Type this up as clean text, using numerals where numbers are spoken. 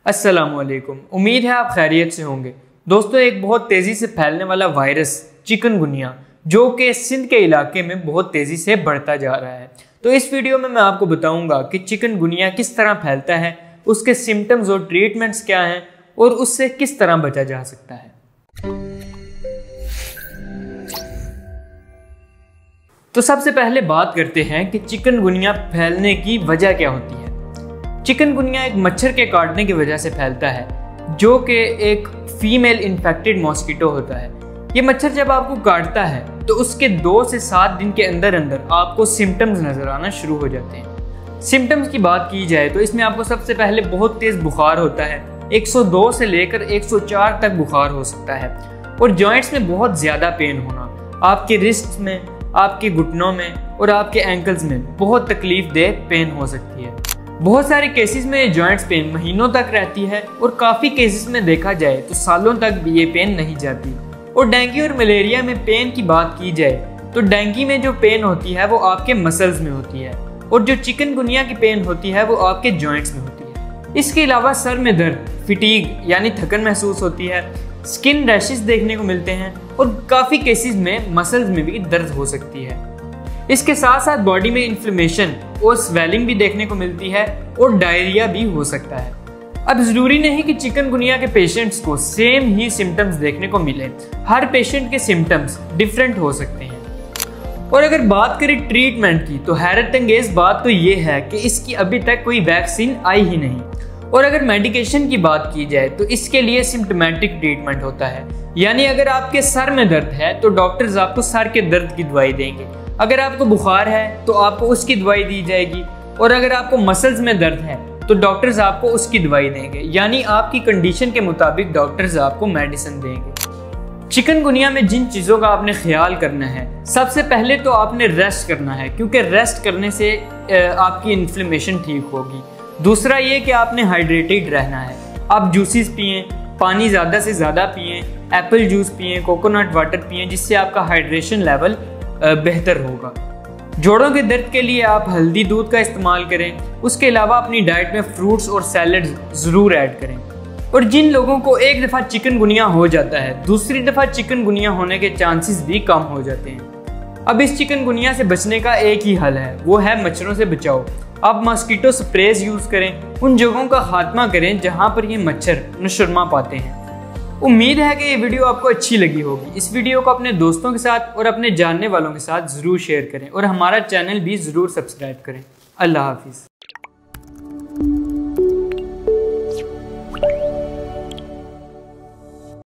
अस्सलामुअलैकुम। उम्मीद है आप खैरियत से होंगे। दोस्तों, एक बहुत तेज़ी से फैलने वाला वायरस चिकनगुनिया जो कि सिंध के इलाके में बहुत तेज़ी से बढ़ता जा रहा है, तो इस वीडियो में मैं आपको बताऊंगा कि चिकनगुनिया किस तरह फैलता है, उसके सिम्टम्स और ट्रीटमेंट्स क्या हैं और उससे किस तरह बचा जा सकता है। तो सबसे पहले बात करते हैं कि चिकनगुनिया फैलने की वजह क्या होती है। चिकनगुनिया एक मच्छर के काटने की वजह से फैलता है जो कि एक फीमेल इन्फेक्टेड मॉस्किटो होता है। ये मच्छर जब आपको काटता है तो उसके 2 से 7 दिन के अंदर अंदर आपको सिम्टम्स नज़र आना शुरू हो जाते हैं। सिम्टम्स की बात की जाए तो इसमें आपको सबसे पहले बहुत तेज़ बुखार होता है, 102 से लेकर 104 तक बुखार हो सकता है, और जॉइंट्स में बहुत ज़्यादा पेन होना, आपके रिस्ट में, आपके घुटनों में और आपके एंकल्स में बहुत तकलीफ दे पेन हो सकती है। बहुत सारे केसेस में जॉइंट्स पेन महीनों तक रहती है और काफ़ी केसेस में देखा जाए तो सालों तक भी ये पेन नहीं जाती। और डेंगू और मलेरिया में पेन की बात की जाए तो डेंगू में जो पेन होती है वो आपके मसल्स में होती है और जो चिकनगुनिया की पेन होती है वो आपके जॉइंट्स में होती है। इसके अलावा सर में दर्द, फिटीग यानी थकन महसूस होती है, स्किन रैशेस देखने को मिलते हैं और काफ़ी केसेस में मसल्स में भी दर्द हो सकती है। इसके साथ साथ बॉडी में इन्फ्लेमेशन और स्वेलिंग भी देखने को मिलती है और डायरिया भी हो सकता है। अब ज़रूरी नहीं कि चिकनगुनिया के पेशेंट्स को सेम ही सिम्टम्स देखने को मिले, हर पेशेंट के सिम्टम्स डिफरेंट हो सकते हैं। और अगर बात करें ट्रीटमेंट की तो हैरत अंगेज बात तो ये है कि इसकी अभी तक कोई वैक्सीन आई ही नहीं। और अगर मेडिकेशन की बात की जाए तो इसके लिए सिम्टोमेटिक ट्रीटमेंट होता है, यानी अगर आपके सर में दर्द है तो डॉक्टर्स आपको सर के दर्द की दवाई देंगे, अगर आपको बुखार है तो आपको उसकी दवाई दी जाएगी, और अगर आपको मसल्स में दर्द है तो डॉक्टर्स आपको उसकी दवाई देंगे, यानी आपकी कंडीशन के मुताबिक डॉक्टर्स आपको मेडिसिन देंगे। चिकनगुनिया में जिन चीज़ों का आपने ख्याल करना है, सबसे पहले तो आपने रेस्ट करना है, क्योंकि रेस्ट करने से आपकी इन्फ्लेमेशन ठीक होगी। दूसरा ये कि आपने हाइड्रेटेड रहना है, आप जूसेस पिएं, पानी ज़्यादा से ज़्यादा पिएं, एप्पल जूस पिएं, कोकोनट वाटर पिएं, जिससे आपका हाइड्रेशन लेवल बेहतर होगा। जोड़ों के दर्द के लिए आप हल्दी दूध का इस्तेमाल करें। उसके अलावा अपनी डाइट में फ्रूट्स और सैलड ज़रूर ऐड करें। और जिन लोगों को एक दफ़ा चिकनगुनिया हो जाता है, दूसरी दफ़ा चिकनगुनिया होने के चांसेस भी कम हो जाते हैं। अब इस चिकनगुनिया से बचने का एक ही हल है, वो है मच्छरों से बचाओ। आप मॉस्किटो स्प्रेज यूज़ करें, उन जगहों का खात्मा करें जहाँ पर ये मच्छर नशुरमा पाते हैं। उम्मीद है कि ये वीडियो आपको अच्छी लगी होगी। इस वीडियो को अपने दोस्तों के साथ और अपने जानने वालों के साथ ज़रूर शेयर करें और हमारा चैनल भी ज़रूर सब्सक्राइब करें। अल्लाह हाफिज़।